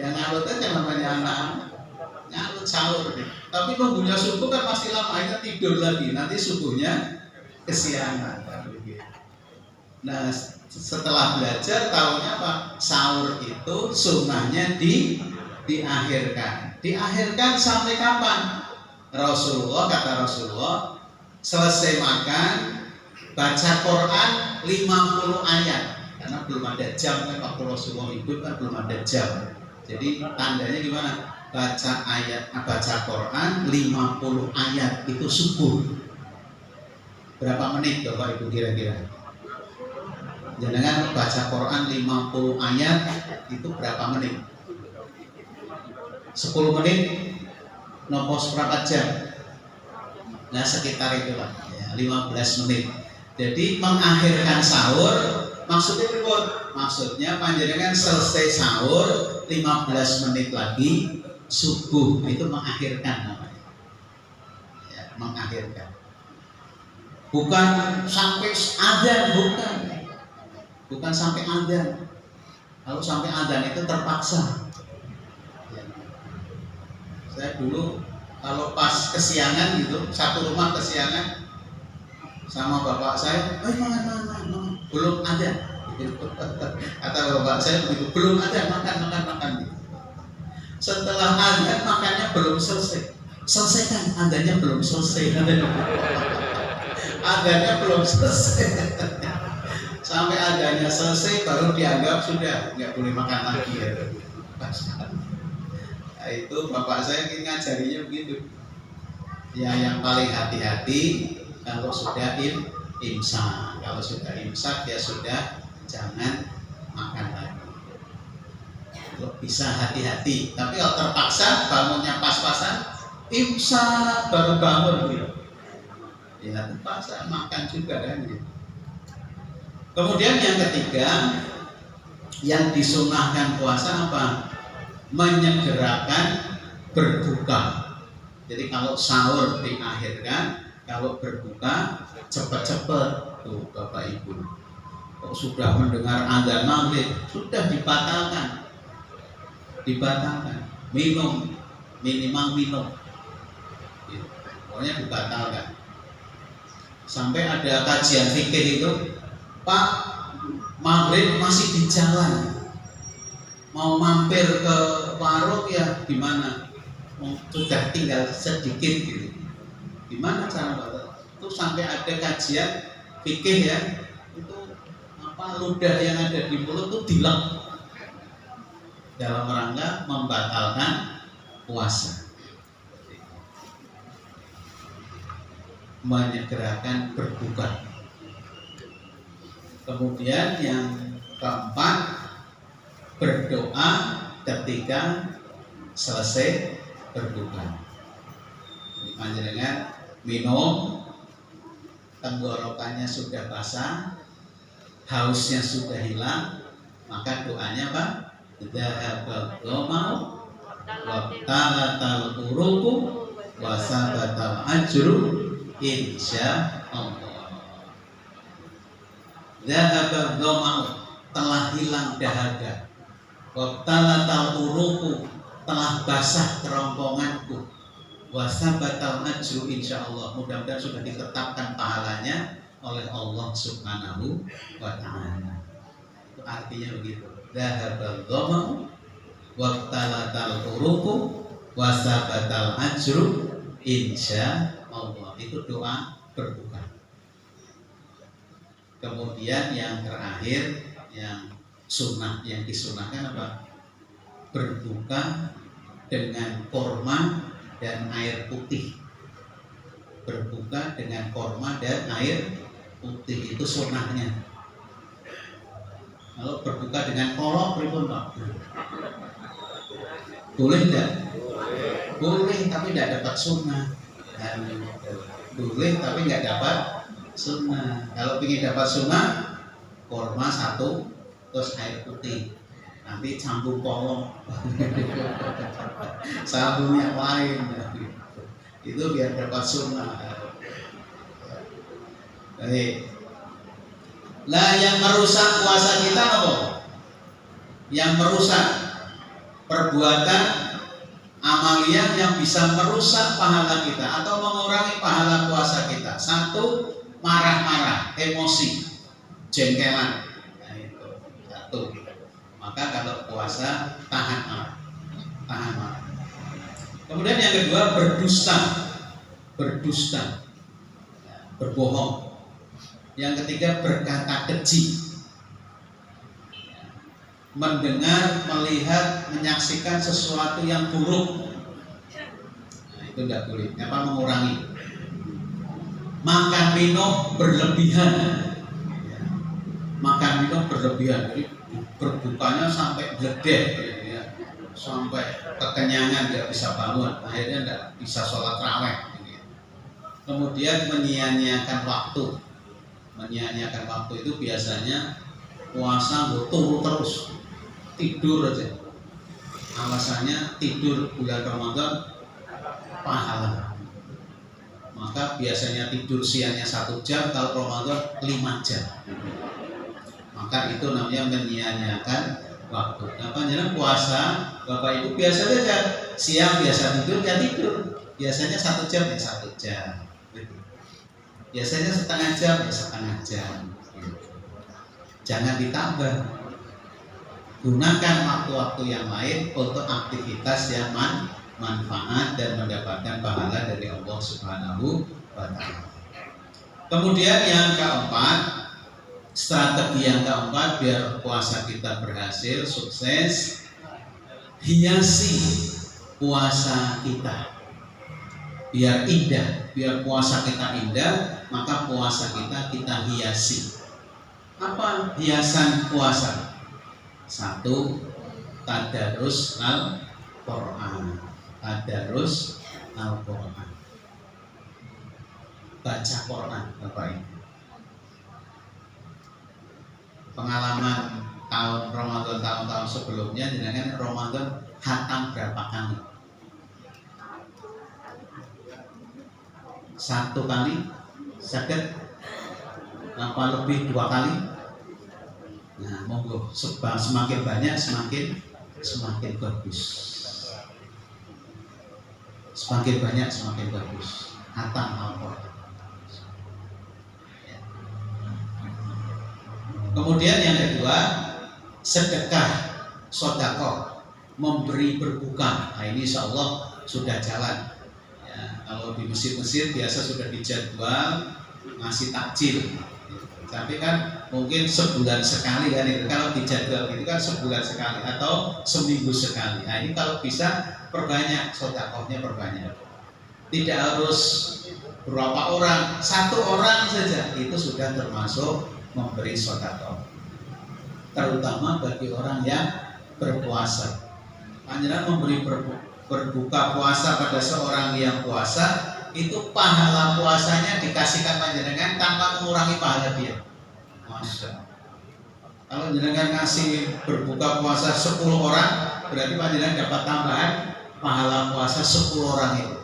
S2: Yang ngalut aja namanya anak-anak. Ngalut sahur. Tapi nunggunya subuh kan masih lama, akhirnya tidur lagi. Nanti subuhnya kesiangan. Nah, setelah belajar tahunya apa? Sahur itu sunnahnya diakhirkan. Diakhirkan sampai kapan? Kata Rasulullah, selesai makan baca Quran 50 ayat. Karena belum ada jam kan, waktu Rasulullah hidup kan belum ada jam. Jadi tandanya gimana? Baca Quran 50 ayat itu subuh. Berapa menit Bapak Ibu kira-kira? Jangan baca Quran 50 ayat itu berapa menit? 10 menit? Nopo seperempat jam? Nah sekitar itulah ya, 15 menit. Jadi mengakhirkan sahur maksudnya ribut. Maksudnya panjenengan selesai sahur 15 menit lagi subuh, itu mengakhirkan namanya. Ya, mengakhirkan. Bukan sampai adzan, bukan sampai adzan. Kalau sampai adzan itu terpaksa. Ya. Saya dulu kalau pas kesiangan gitu, satu rumah kesiangan sama bapak saya, makan, belum ada. Atau bapak saya begitu, belum ada, makan. Setelah adzan makannya belum selesai. Selesaikan, adzannya belum selesai. Adzannya belum selesai. Sampai adzannya selesai baru dianggap sudah nggak boleh makan lagi ya. Nah, itu bapak saya ngajarinya begitu. Ya yang paling hati-hati kalau sudah imsak. Kalau sudah imsak ya sudah jangan makan lagi. Kalau bisa hati-hati. Tapi kalau terpaksa bangunnya pas-pasan, imsak baru bangun gitu. Ya terpaksa makan juga kan gitu. Kemudian yang ketiga, yang disunahkan puasa apa? Menyegerakan berbuka. Jadi kalau sahur diakhirkan, kalau berbuka cepat-cepat tuh Bapak Ibu. Kalau sudah mendengar adzan maghrib sudah dibatalkan. Minum, minimal minum. Gitu. Pokoknya dibatalkan. Sampai ada kajian fikih itu, Pak, maghrib masih di jalan, mau mampir ke warung ya gimana? Sudah tinggal sedikit gitu. Gimana cara batal? Itu sampai ada kajian fikih ya, itu ludah yang ada di mulut itu dilem dalam rangka membatalkan puasa. Menyegerakan berbuka. Kemudian yang keempat, berdoa ketika selesai berbuka. Panjenengan minum, tenggorokannya sudah basah, hausnya sudah hilang, maka doanya apa? Dhahabal ghamau wa talatal uruqu wa sabatal ajru insyaallah. Dhahabal ghamau, telah hilang dahaga. Wa talatal uruqu, telah basah kerongkonganku. Wa sabatal ajru insyaallah, mudah-mudahan sudah ditetapkan pahalanya oleh Allah Subhanahu wa ta'ala. Itu artinya begitu. Dhahabal ghamau wa talatal uruqu wa sabatal ajru insyaallah. Itu doa berbuka. Kemudian yang terakhir, yang sunnah, yang disunahkan apa? Berbuka dengan korma dan air putih. Berbuka dengan korma dan air putih, itu sunnahnya. Kalau berbuka dengan kolak, pripun Pak? Boleh tidak? Boleh, tapi tidak dapat sunnah. Boleh, tapi nggak dapat sunnah. Kalau ingin dapat sunnah, korma satu, terus air putih. Nanti campur kolong. Sabun yang lain. itu biar dapat sunnah. Baik. Lah yang merusak puasa kita apa? Yang merusak perbuatan amaliyah yang bisa merusak pahala kita atau mengurangi pahala puasa kita. Satu, marah-marah, emosi, jengkelan. Nah, itu satu. Maka kalau puasa tahan marah. Tahan marah. Kemudian yang kedua, berdusta, berbohong. Yang ketiga, berkata keji, mendengar, melihat, menyaksikan sesuatu yang buruk. Nah, itu tidak boleh. Apa? Mengurangi. Makan minum berlebihan. Makan minum berlebihan. Jadi berbukanya sampai bledek, ya. Sampai kekenyangan tidak bisa bangun, akhirnya tidak bisa sholat raweh. Kemudian menyia-nyiakan waktu. Menyia-nyiakan waktu itu biasanya puasa turu terus, tidur aja. Alasannya tidur bulan Ramadan pahala. Maka biasanya tidur siangnya 1 jam, kalau Ramadan 5 jam. Maka itu namanya menyia-nyiakan waktu. Nah, panjenengan puasa, Bapak Ibu biasa saja siang biasa tidur ya tidur. Biasanya 1 jam ya 1 jam. Biasanya setengah jam ya setengah jam. Jangan ditambah. Gunakan waktu-waktu yang lain untuk aktivitas yang manfaat dan mendapatkan pahala dari Allah Subhanahu wa Ta'ala. Kemudian yang keempat, strategi yang keempat biar puasa kita berhasil, sukses, hiasi puasa kita biar indah, biar puasa kita indah, maka puasa kita hiasi. Apa hiasan puasa? Satu, tadarus Al-Quran. Tadarus Al-Quran, baca Quran, Bapak Ibu. Pengalaman tahun-tahun sebelumnya, dengan Ramadan khatam berapa kali? 1 kali, sakit, apa lebih 2 kali? Nah, monggo, semakin banyak semakin bagus. Semakin banyak semakin bagus. Khatam Al-Quran. Kemudian yang kedua, sedekah, sedekah, memberi berbuka. Nah, ini insya Allah sudah jalan. Ya, kalau di masjid-masjid biasa sudah dijadwal ngasih takjil. Tapi kan mungkin sebulan sekali kan itu. Kalau dijadwal itu kan sebulan sekali atau seminggu sekali. Nah, ini kalau bisa perbanyak, sedekahnya perbanyak. Tidak harus berapa orang, 1 orang saja itu sudah termasuk memberi sedekah, terutama bagi orang yang berpuasa. Panjenengan memberi berbuka puasa pada seorang yang puasa, itu pahala puasanya dikasihkan panjenengan tanpa mengurangi pahala dia. Masya Allah. Kalau jenengan ngasih berbuka puasa 10 orang, berarti panjenengan dapat tambahan pahala puasa 10 orang itu.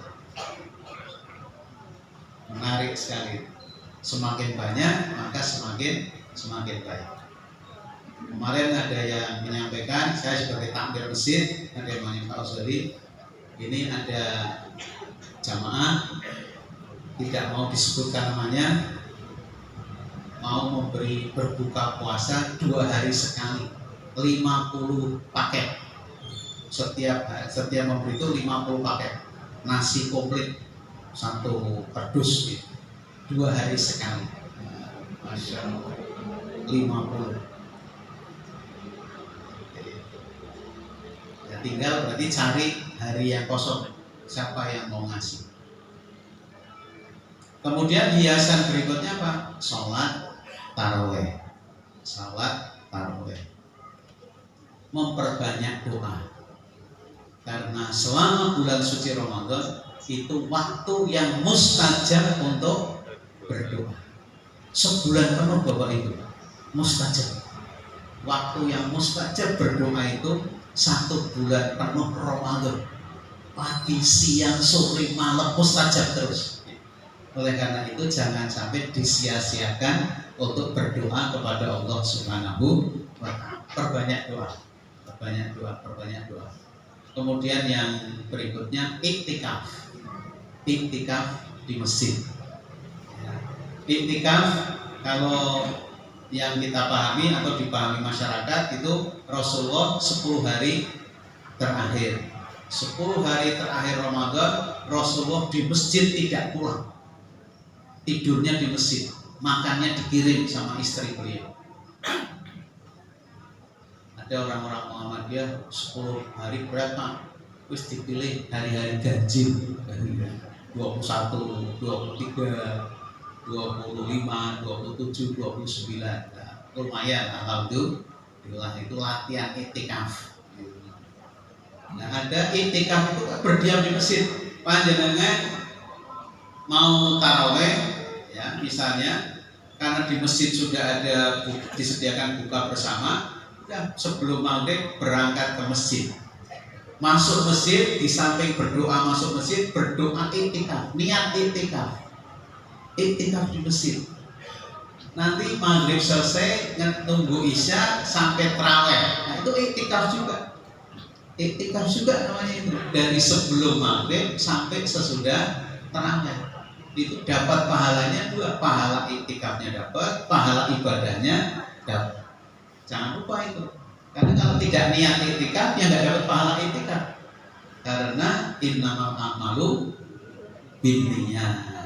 S2: Menarik sekali. Semakin banyak maka semakin baik. Kemarin ada yang menyampaikan, saya sebagai takmir masjid, ada yang menyampaikan Pak Ustadz, ini ada jamaah tidak mau disebutkan namanya, mau memberi berbuka puasa 2 hari sekali, 50 paket. Setiap memberi itu 50 paket nasi komplit 1 kardus gitu. 2 hari sekali. Masya Allah, 50. Ya, tinggal berarti cari hari yang kosong, siapa yang mau ngasih. Kemudian hiasan berikutnya apa? Sholat taraweh. Sholat taraweh, memperbanyak doa. Karena selama bulan suci Ramadan itu waktu yang mustajab untuk berdoa. Sebulan penuh Bapak Ibu mustajab. Waktu yang mustajab berdoa itu 1 bulan penuh Ramadan. pagi, siang, sore, malam mustajab terus. Oleh karena itu jangan sampai disia-siakan untuk berdoa kepada Allah Subhanahu wa Ta'ala. Perbanyak doa, perbanyak doa, perbanyak doa. Kemudian yang berikutnya iktikaf. Iktikaf di masjid. Iktikaf kalau yang kita pahami atau dipahami masyarakat itu Rasulullah 10 hari terakhir. 10 hari terakhir Ramadan Rasulullah di masjid tidak pulang. Tidurnya di masjid, makannya dikirim sama istri beliau. Ada orang-orang Muhammadiyah 10 hari berapa? Terus dipilih hari-hari ganjil, 21, 23, 25, 27, 29. Nah, lumayan, alhamdulillah itu latihan iktikaf. Nah, ada iktikaf itu berdiam di masjid. Panjenengan mau taraweh, ya misalnya, karena di masjid sudah ada disediakan buka bersama, ya sebelum maghrib berangkat ke masjid. Masuk masjid, di samping berdoa masuk masjid, berdoa iktikaf, niat iktikaf. Iktikaf di masjid. Nanti maghrib selesai, nunggu isya sampai taraweh. Nah itu iktikaf juga. Iktikaf juga namanya itu. Dari sebelum maghrib sampai sesudah taraweh. Itu dapat pahalanya dua, pahala iktikafnya dapat, pahala ibadahnya dapat. Jangan lupa itu. Karena kalau tidak niat iktikaf, ya nggak dapat pahala iktikaf. Karena innamal a'malu binniyat.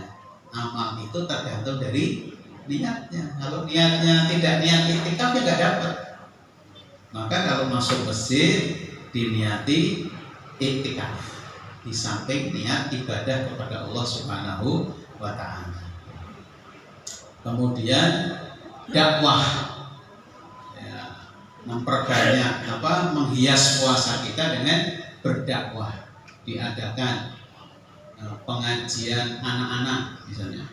S2: Amal itu tergantung dari niatnya. Kalau niatnya tidak niat iktikaf, ya nggak dapat. Maka kalau masuk masjid diniati iktikaf, di samping niat ibadah kepada Allah Subhanahu wa Ta'ala. Kemudian dakwah, ya, memperbanyak menghias puasa kita dengan berdakwah. Diadakan pengajian anak-anak misalnya,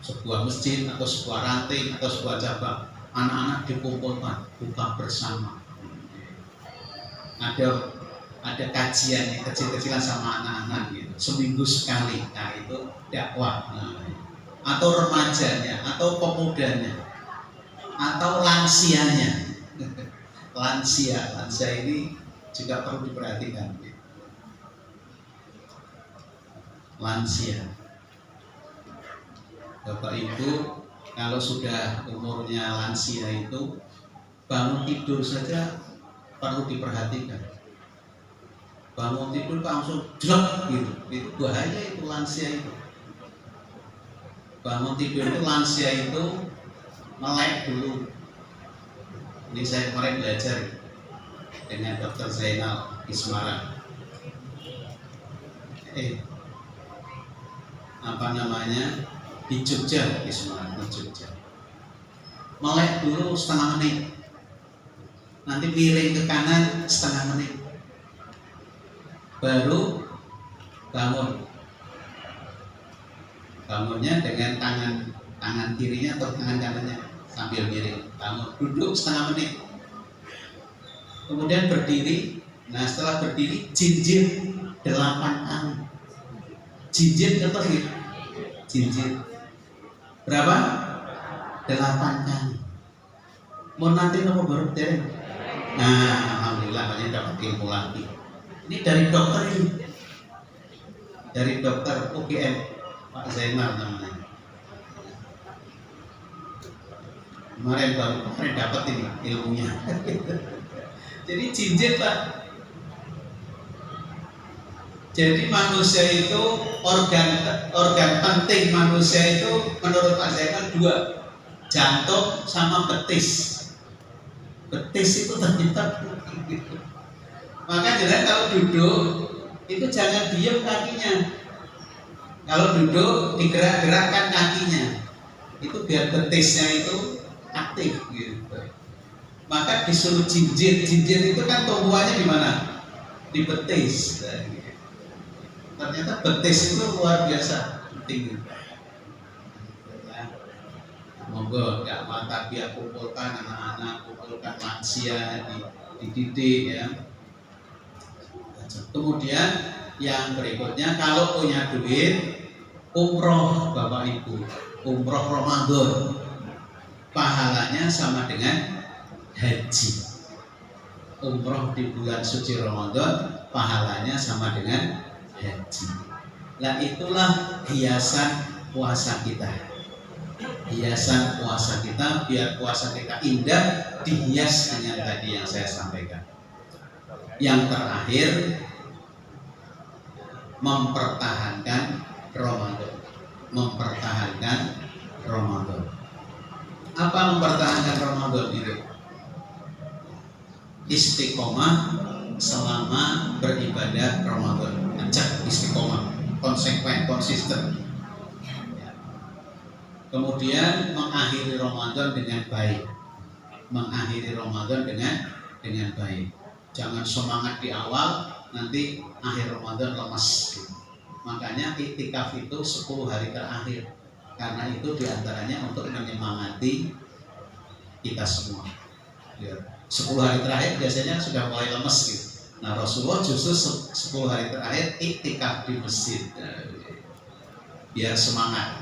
S2: sebuah masjid atau sebuah ranting atau sebuah cabang, anak-anak dikumpulkan buka bersama. Ada kajian yang kecil-kecilan sama anak-anak gitu, seminggu sekali. Nah itu dakwah. Atau remajanya, atau pemudanya, atau lansianya. Lansia ini juga perlu diperhatikan. Lansia, Bapak Ibu, kalau sudah umurnya lansia itu bangun tidur saja perlu diperhatikan. Bangun tidur langsung jelek gitu, itu bahaya itu lansia itu. Bangun tidur itu lansia itu melek dulu. Ini saya kemarin belajar dengan Dr. Zainal di Semarang. Di Jogja, di Semarang, di Jogja. Melek dulu setengah menit, nanti miring ke kanan setengah menit, baru bangun. Bangunnya dengan tangan kirinya atau tangan kanannya sambil miring, bangun, duduk setengah menit, kemudian berdiri. Nah setelah berdiri jinjit 8 kali. Jinjit contoh gitu. Jinjit berapa? 8 kali. Mau nanti nopo baru dereng. Nah, alhamdulillah banyak dapat ilmu lagi. Ini dari dokter ini. Dari dokter UGM Pak Zainal namanya. Kemarin dapat ini ilmunya. Jadi jinjit Pak. Jadi manusia itu organ penting manusia itu menurut Pak Zainal 2, jantung sama betis. Betis itu ternyata gitu. Maka jelas kalau duduk itu jangan diam kakinya. Kalau duduk digerak-gerakkan kakinya. Itu biar betisnya itu aktif gitu. Maka disuruh jinjit. Jinjit itu kan tumbuhannya di mana? Di betis. Ternyata betis itu luar biasa penting. Monggo ya mata biar kumpulkan anak-anak, kumpulkan lansia, dididik ya. macam. Kemudian yang berikutnya, kalau punya duit, umroh Bapak Ibu, umroh Ramadan, pahalanya sama dengan haji. Umroh di bulan suci Ramadan, pahalanya sama dengan haji. Nah, itulah hiasan puasa kita. Hiasan puasa kita, biar puasa kita indah, dihias dengan tadi yang saya sampaikan. Yang terakhir, mempertahankan Ramadan. Mempertahankan Ramadan. Apa mempertahankan Ramadan itu? Istiqomah selama beribadah Ramadan. Acak istiqomah, konsekuen, konsisten. Kemudian mengakhiri Ramadan dengan baik. Mengakhiri Ramadan dengan baik. Jangan semangat di awal, nanti akhir Ramadan lemas. Makanya iktikaf itu 10 hari terakhir. Karena itu diantaranya untuk menyemangati kita semua. 10 hari terakhir biasanya sudah mulai lemes gitu. Nah, Rasulullah justru 10 hari terakhir iktikaf di masjid. Biar semangat.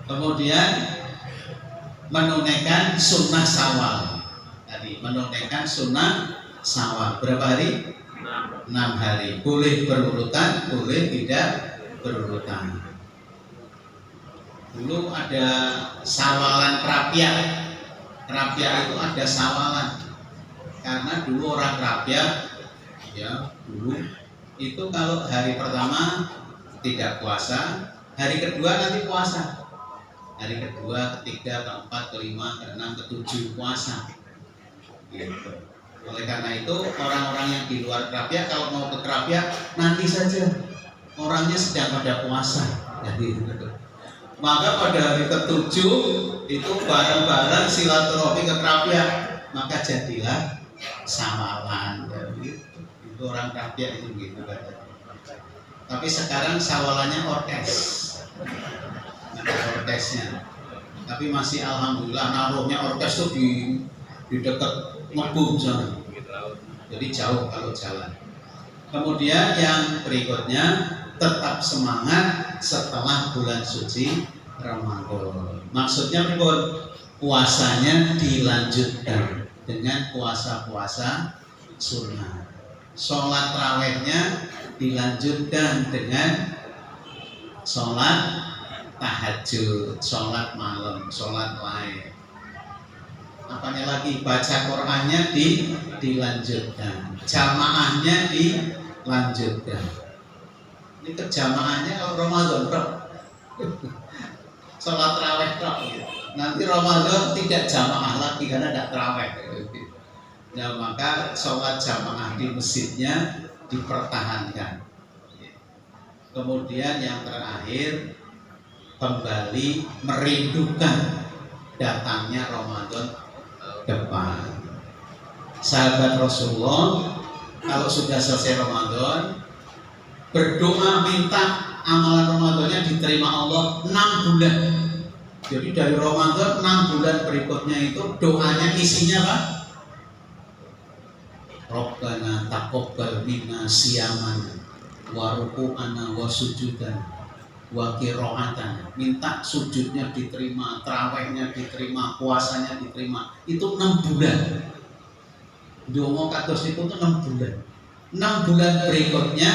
S2: Kemudian menunaikan sunnah Syawal. Tadi menunaikan sunnah Syawal. Berapa hari? 6 hari. Boleh berurutan, boleh tidak berurutan. Dulu ada sawalan Krapyak. Krapyak itu ada sawalan. Karena dulu orang Krapyak, ya dulu itu kalau hari pertama tidak puasa, hari kedua nanti puasa. Hari kedua, ketiga, keempat, kelima, keenam, ketujuh puasa. Gitu. Oleh karena itu orang-orang yang di luar Krapyak kalau mau ke Krapyak nanti saja, orangnya sedang pada puasa. Jadi, maka pada hari ketujuh itu bareng-bareng silaturahmi ke Krapyak, maka jadilah sawalan. Gitu. Itu orang Krapyak itu gitu. Tapi sekarang sawalannya orkes. Orkesnya, tapi masih alhamdulillah naruhnya orkes tuh di dekat Ngebum sana, jadi jauh kalau jalan. Kemudian yang berikutnya, tetap semangat setelah bulan suci Ramadan. Maksudnya puasanya dilanjutkan dengan puasa-puasa sunnah. Sholat rawehnya dilanjutkan dengan sholat tahajud, sholat malam, sholat lain. Apanya lagi? Baca Qur'annya dilanjutkan, jamaahnya dilanjutkan. Ini kejamaahnya kalau Ramadan bro. Sholat tarawih bro. Nanti Ramadan tidak jamaah lagi karena tidak tarawih. Nah, maka sholat jamaah di masjidnya dipertahankan. Kemudian yang terakhir, kembali merindukan datangnya Ramadan depan. Sahabat Rasulullah kalau sudah selesai Ramadan berdoa minta amalan Ramadannya diterima Allah 6 bulan. Jadi dari Ramadan 6 bulan berikutnya itu doanya isinya apa? Rabbana taqabbal minna siyamana wa ruku'ana wa sujudana wa qira'atan, minta sujudnya diterima, tarawihnya diterima, puasanya diterima. Itu 6 bulan. Dongo kados itu 6 bulan. 6 bulan berikutnya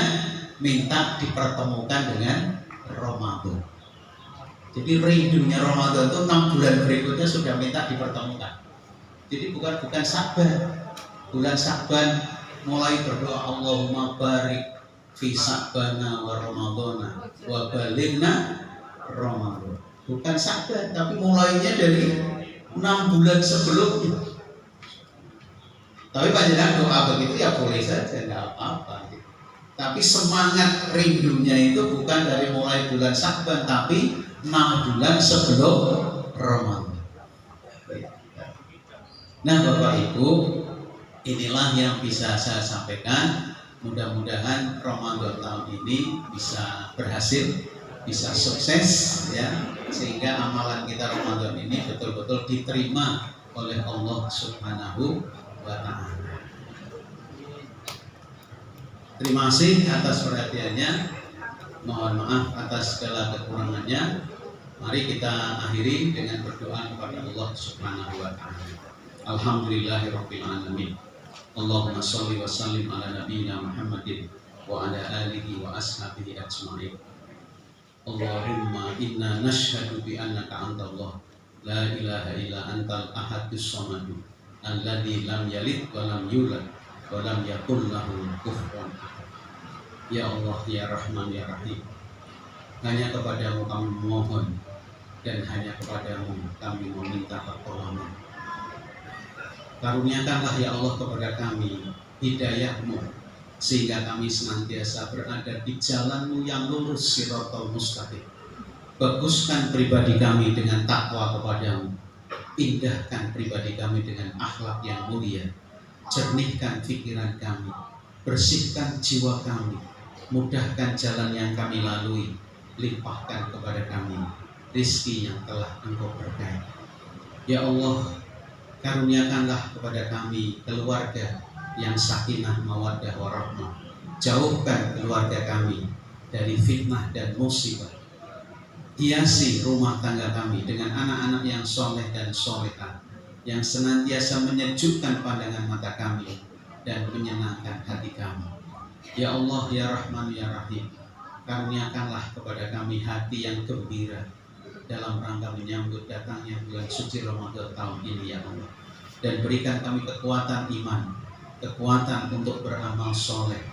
S2: minta dipertemukan dengan Ramadan. Jadi rindunya Ramadan itu 6 bulan berikutnya sudah minta dipertemukan. Jadi bukan Sa'ban. Bulan Sa'ban mulai berdoa Allahumma barik fi Sa'bana wa Ramadana wa balighna Ramadan. Bukan Sa'ban, tapi mulainya dari 6 bulan sebelumnya. Tapi panjenengan doa begitu ya boleh saja, enggak apa-apa. Tapi semangat rindunya itu bukan dari mulai bulan Sa'ban, tapi 6 bulan sebelum Ramadan. Nah, Bapak Ibu, inilah yang bisa saya sampaikan. Mudah-mudahan Ramadan tahun ini bisa berhasil, bisa sukses ya, sehingga amalan kita Ramadan ini betul-betul diterima oleh Allah Subhanahu wa Ta'ala. Terima kasih atas perhatiannya. Mohon maaf atas segala kekurangannya. Mari kita akhiri dengan berdoa kepada Allah Subhanahu wa taala. Alhamdulillahirabbil alamin. Allahumma shalli wa sallim ala nabiyyina Muhammadin wa ala alihi wa ashabihi ajma'in. Allahumma inna nashhadu bi annaka antallah la ilaha illa antal ahadus samad alladzi lam yalid wa lam yulad wa lam yakul lahu kufuwan ahad. Ya Allah, ya Rahman, ya Rahim, hanya kepadamu kami mohon dan hanya kepadamu kami meminta pertolongan. Karuniakanlah ya Allah kepada kami hidayah-Mu sehingga kami senantiasa berada di jalan-Mu yang lurus, siratal mustaqim. Baguskan pribadi kami dengan takwa kepadamu, indahkan pribadi kami dengan akhlak yang mulia, jernihkan pikiran kami, bersihkan jiwa kami, mudahkan jalan yang kami lalui, limpahkan kepada kami rizki yang telah Engkau berkahi. Ya Allah, karuniakanlah kepada kami keluarga yang sakinah mawaddah warahmah. Jauhkan keluarga kami dari fitnah dan musibah. Hiasi rumah tangga kami dengan anak-anak yang soleh dan solehah, yang senantiasa menyejukkan pandangan mata kami dan menyenangkan hati kami. Ya Allah, ya Rahman, ya Rahim, karuniakanlah kepada kami hati yang gembira dalam rangka menyambut datangnya bulan suci Ramadan tahun ini ya Allah. Dan berikan kami kekuatan iman, kekuatan untuk beramal soleh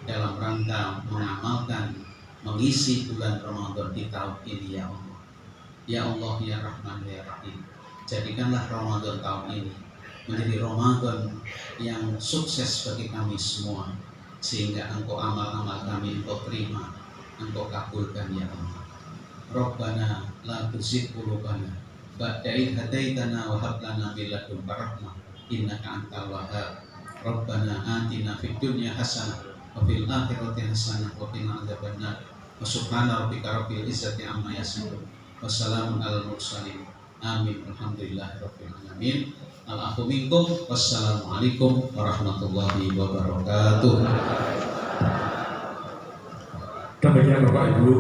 S2: dalam rangka mengamalkan, mengisi bulan Ramadan di tahun ini ya Allah. Ya Allah, ya Rahman, ya Rahim, jadikanlah Ramadan tahun ini menjadi Ramadan yang sukses bagi kami semua, sehingga Engkau amal-amal kami Engkau terima, Engkau kabulkan ya Allah. Rabbana la tuzigh qulubana ba'da idh hadaitana wa hab lana min ladunka rahmah innaka antal wahhab. Rabbana atina fid dunya hasanah wa fil akhirati hasanah wa qina adzabannar. Wa subhana rabbika rabbil izzati amma yasifun. Wassalamun alal mursalin. Amin. Alhamdulillahirabbil alamin. Al-afu minkum. Wassalamualaikum warahmatullahi wabarakatuh.
S1: Demikian Bapak Ibu.